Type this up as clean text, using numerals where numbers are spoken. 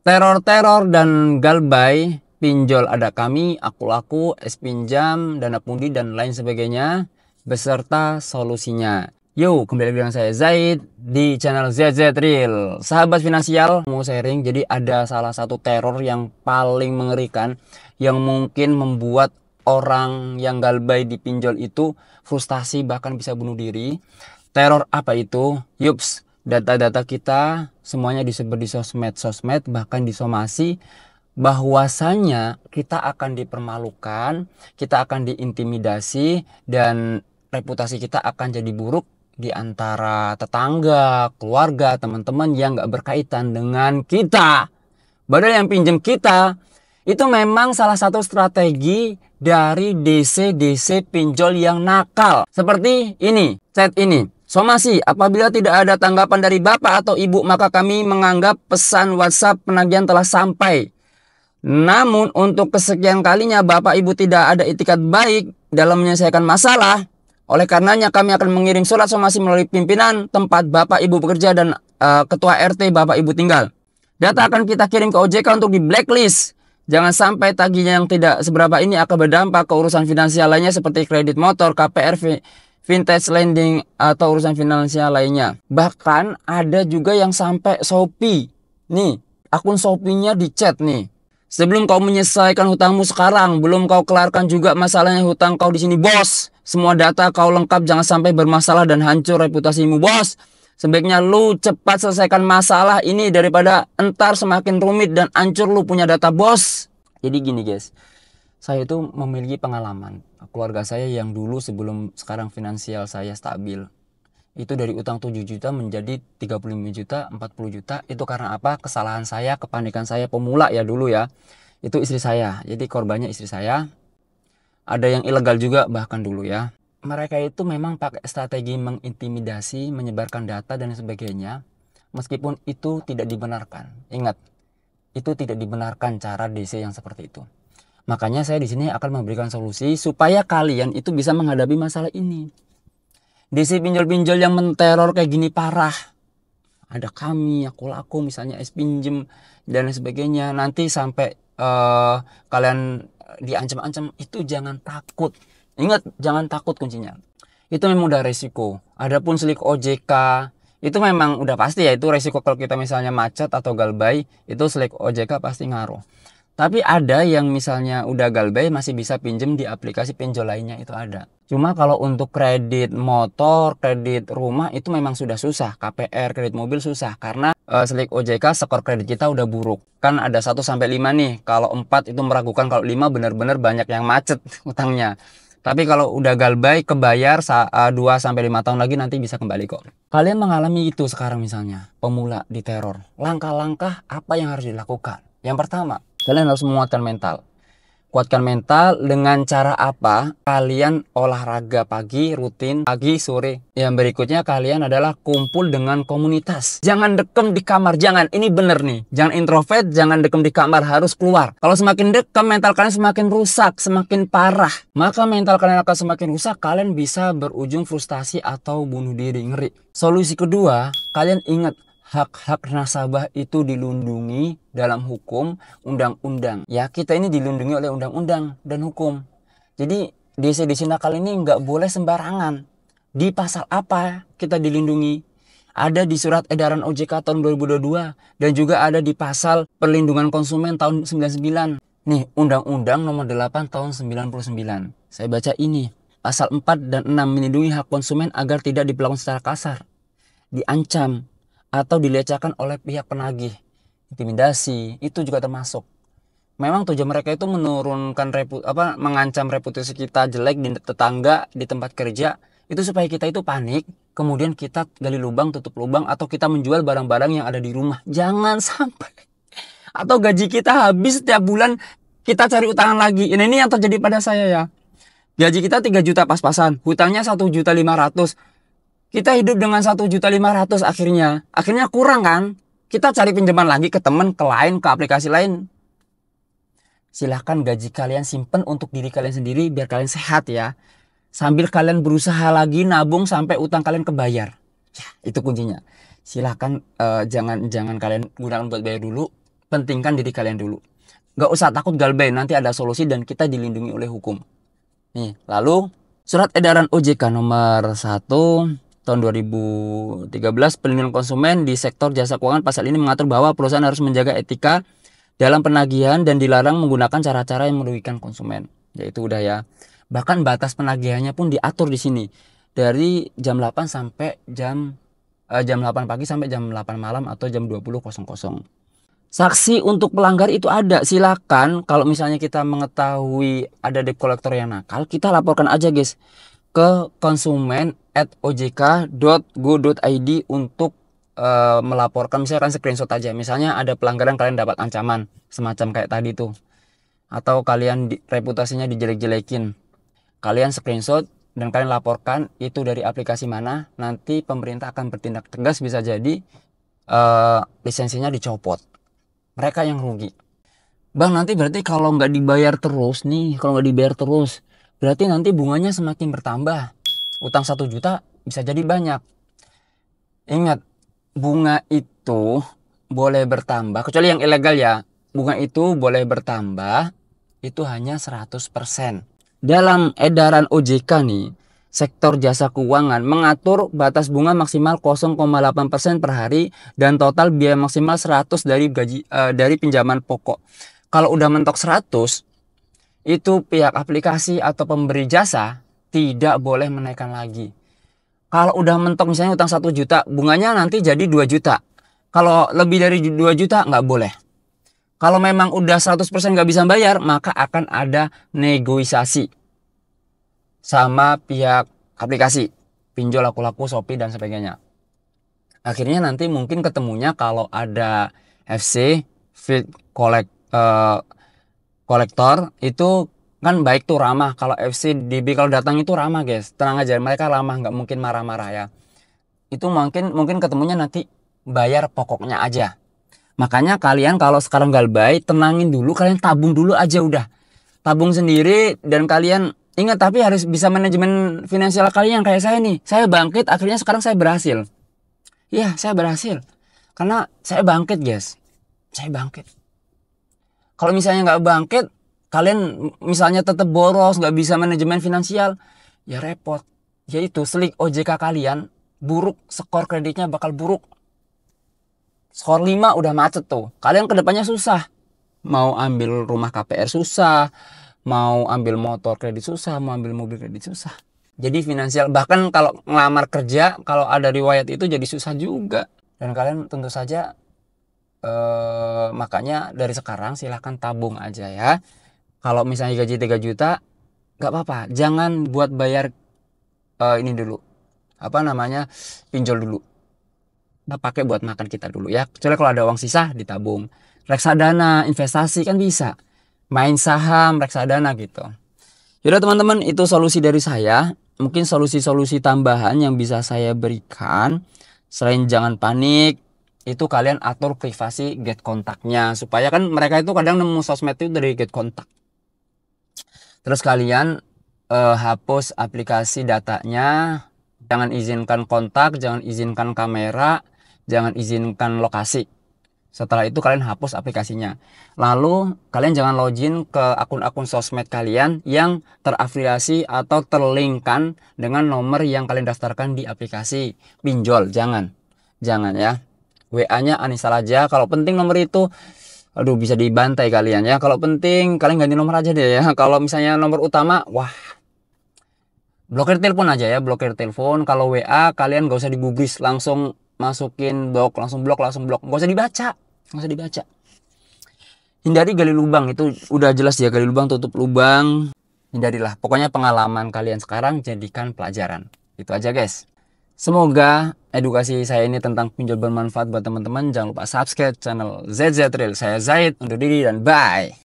Teror-teror dan galbay, pinjol ada kami, aku laku, es pinjam, dana pundi dan lain sebagainya beserta solusinya. Yo, kembali dengan saya Zaid di channel ZZ Real. Sahabat finansial, mau sharing, jadi ada salah satu teror yang paling mengerikan yang mungkin membuat orang yang galbay di pinjol itu frustasi bahkan bisa bunuh diri. Teror apa itu? Yups, data-data kita semuanya disebar di sosmed, bahkan disomasi, bahwasanya kita akan dipermalukan, kita akan diintimidasi, dan reputasi kita akan jadi buruk di antara tetangga, keluarga, teman-teman yang gak berkaitan dengan kita. Padahal yang pinjam kita itu memang salah satu strategi dari DC-DC pinjol yang nakal. Seperti ini, chat ini. Somasi, apabila tidak ada tanggapan dari bapak atau ibu, maka kami menganggap pesan WhatsApp penagihan telah sampai. Namun untuk kesekian kalinya bapak ibu tidak ada itikat baik dalam menyelesaikan masalah. Oleh karenanya kami akan mengirim surat somasi melalui pimpinan tempat bapak ibu bekerja dan ketua RT bapak ibu tinggal. Data akan kita kirim ke OJK untuk di blacklist. Jangan sampai tagihnya yang tidak seberapa ini akan berdampak ke urusan finansial lainnya seperti kredit motor, KPR, vintage lending, atau urusan finansial lainnya. Bahkan ada juga yang sampai Shopee. Nih, akun Shopee-nya di-chat nih. Sebelum kau menyelesaikan hutangmu sekarang, belum kau kelarkan juga masalahnya hutang kau di sini, bos. Semua data kau lengkap, jangan sampai bermasalah dan hancur reputasimu, bos. Sebaiknya lu cepat selesaikan masalah ini daripada entar semakin rumit dan hancur lu punya data, bos. Jadi gini guys, saya itu memiliki pengalaman. Keluarga saya yang dulu sebelum sekarang finansial saya stabil, itu dari utang 7 juta menjadi 35 juta, 40 juta. Itu karena apa? Kesalahan saya, kepanikan saya pemula ya dulu ya. Itu istri saya. Jadi korbannya istri saya. Ada yang ilegal juga bahkan dulu ya. Mereka itu memang pakai strategi mengintimidasi, menyebarkan data dan sebagainya. Meskipun itu tidak dibenarkan. Ingat, itu tidak dibenarkan cara DC yang seperti itu. Makanya saya di sini akan memberikan solusi supaya kalian itu bisa menghadapi masalah ini. DC pinjol-pinjol yang menteror kayak gini parah. Ada kami, aku laku, misalnya es pinjem dan sebagainya. Nanti sampai kalian diancam-ancam, itu jangan takut. Ingat, jangan takut kuncinya. Itu memang udah resiko. Adapun selik OJK, itu memang udah pasti ya, itu resiko kalau kita misalnya macet atau galbay, itu selik OJK pasti ngaruh. Tapi ada yang misalnya udah galbay masih bisa pinjem di aplikasi pinjol lainnya, itu ada. Cuma kalau untuk kredit motor, kredit rumah itu memang sudah susah. KPR, kredit mobil susah karena selik OJK skor kredit kita udah buruk. Kan ada 1-5 nih. Kalau 4 itu meragukan, kalau 5 benar-benar banyak yang macet utangnya. Tapi kalau udah galbay kebayar 2-5 tahun lagi nanti bisa kembali kok. Kalian mengalami itu sekarang misalnya, pemula di teror. Langkah-langkah apa yang harus dilakukan? Yang pertama, kalian harus menguatkan mental. Kuatkan mental dengan cara apa? Kalian olahraga pagi, rutin pagi, sore. Yang berikutnya kalian adalah kumpul dengan komunitas. Jangan dekem di kamar, jangan. Ini bener nih. Jangan introvert, jangan dekem di kamar, harus keluar. Kalau semakin dekem, mental kalian semakin rusak, semakin parah. Maka mental kalian akan semakin rusak, kalian bisa berujung frustasi atau bunuh diri, ngeri. Solusi kedua, kalian ingat, hak-hak nasabah itu dilindungi dalam hukum undang-undang. Ya, kita ini dilindungi oleh undang-undang dan hukum. Jadi DC-DC nakal ini nggak boleh sembarangan. Di pasal apa kita dilindungi? Ada di surat edaran OJK tahun 2022 dan juga ada di pasal perlindungan konsumen tahun 99. Nih, Undang-Undang nomor 8 tahun 99. Saya baca ini. Pasal 4 dan 6 melindungi hak konsumen agar tidak diperlakukan secara kasar, diancam, atau dilecehkan oleh pihak penagih. Intimidasi itu juga termasuk. Memang tujuan mereka itu menurunkan mengancam reputasi kita jelek di tetangga, di tempat kerja, itu supaya kita itu panik, kemudian kita gali lubang, tutup lubang, atau kita menjual barang-barang yang ada di rumah. Jangan sampai. Atau gaji kita habis setiap bulan, kita cari utangan lagi. Ini yang terjadi pada saya ya. Gaji kita 3 juta pas-pasan, hutangnya 1.500.000. Kita hidup dengan 1.500.000 akhirnya. Akhirnya kurang kan? Kita cari pinjaman lagi ke temen, ke lain, ke aplikasi lain. Silahkan gaji kalian simpen untuk diri kalian sendiri biar kalian sehat ya. Sambil kalian berusaha lagi nabung sampai utang kalian kebayar. Ya, itu kuncinya. Silahkan jangan kalian gunakan buat bayar dulu. pentingkan diri kalian dulu. Gak usah takut galbay, nanti ada solusi dan kita dilindungi oleh hukum. Nih, lalu Surat Edaran OJK nomor 1 tahun 2013 perlindungan konsumen di sektor jasa keuangan. Pasal ini mengatur bahwa perusahaan harus menjaga etika dalam penagihan dan dilarang menggunakan cara-cara yang merugikan konsumen. Yaitu udah ya. Bahkan batas penagihannya pun diatur di sini. Dari jam 8 sampai jam 8 pagi sampai jam 8 malam atau jam 20.00. Saksi untuk pelanggar itu ada. Silakan kalau misalnya kita mengetahui ada debt collector yang nakal, kita laporkan aja guys ke konsumen@ojk.go.id untuk melaporkan. Misalkan screenshot aja. Misalnya ada pelanggaran, kalian dapat ancaman semacam kayak tadi tuh. Atau kalian reputasinya dijelek-jelekin. Kalian screenshot dan kalian laporkan itu dari aplikasi mana, nanti pemerintah akan bertindak tegas, bisa jadi lisensinya dicopot, mereka yang rugi. Bang, nanti berarti kalau nggak dibayar terus nih, berarti nanti bunganya semakin bertambah, utang 1 juta bisa jadi banyak. Ingat, bunga itu boleh bertambah, kecuali yang ilegal ya, bunga itu boleh bertambah itu hanya 100%. Dalam edaran OJK nih, sektor jasa keuangan mengatur batas bunga maksimal 0,8% per hari dan total biaya maksimal 100 dari gaji dari pinjaman pokok. Kalau udah mentok 100, itu pihak aplikasi atau pemberi jasa tidak boleh menaikkan lagi. Kalau udah mentok misalnya utang 1 juta, bunganya nanti jadi 2 juta. Kalau lebih dari 2 juta nggak boleh. Kalau memang udah 100% nggak bisa bayar, maka akan ada negosiasi sama pihak aplikasi, pinjol, Aku-Laku, Shopee, dan sebagainya. Akhirnya nanti mungkin ketemunya kalau ada FC, Fit Kolektor, itu kan baik tuh, ramah. Kalau FC, DB kalau datang itu ramah guys, tenang aja, mereka ramah, nggak mungkin marah-marah ya. Itu mungkin ketemunya nanti bayar pokoknya aja. Makanya kalian kalau sekarang galbay, tenangin dulu, kalian tabung dulu aja udah. Tabung sendiri dan kalian ingat, tapi harus bisa manajemen finansial kalian kayak saya nih. Saya bangkit, akhirnya sekarang saya berhasil. Iya, saya berhasil. Karena saya bangkit guys. Saya bangkit. Kalau misalnya nggak bangkit, kalian misalnya tetap boros, nggak bisa manajemen finansial, ya repot. Yaitu slik OJK kalian buruk, skor kreditnya bakal buruk. Skor 5 udah macet tuh. Kalian kedepannya susah. Mau ambil rumah KPR susah. Mau ambil motor kredit susah. Mau ambil mobil kredit susah. Jadi finansial. Bahkan kalau ngelamar kerja, kalau ada riwayat itu jadi susah juga. Dan kalian tentu saja makanya dari sekarang silahkan tabung aja ya. Kalau misalnya gaji 3 juta, gak apa-apa. Jangan buat bayar ini dulu. Pinjol dulu. Kita pakai buat makan kita dulu ya. Kecuali kalau ada uang sisa ditabung. Reksadana, investasi kan bisa. Main saham, reksadana gitu. Yaudah teman-teman, itu solusi dari saya. Mungkin solusi-solusi tambahan yang bisa saya berikan. Selain jangan panik, itu kalian atur privasi get kontaknya. Supaya kan mereka itu kadang nemu sosmed itu dari get kontak. Terus kalian hapus aplikasi datanya. Jangan izinkan kontak, jangan izinkan kamera, jangan izinkan lokasi. Setelah itu kalian hapus aplikasinya. Lalu kalian jangan login ke akun-akun sosmed kalian yang terafiliasi atau terlinkkan dengan nomor yang kalian daftarkan di aplikasi pinjol. Jangan ya. WA-nya uninstall aja. Kalau penting nomor itu, aduh, bisa dibantai kalian ya. Kalau penting kalian ganti nomor aja deh ya. Kalau misalnya nomor utama, wah, blokir telepon aja ya, blokir telepon. Kalau WA kalian gak usah digubris, langsung masukin blok, langsung blok. Gak usah dibaca. Hindari gali lubang, itu udah jelas ya, gali lubang, tutup lubang. Hindarilah. Pokoknya pengalaman kalian sekarang jadikan pelajaran. Itu aja guys. Semoga edukasi saya ini tentang pinjol bermanfaat buat teman-teman. Jangan lupa subscribe channel ZZ Real. Saya Zaid, undur diri dan bye.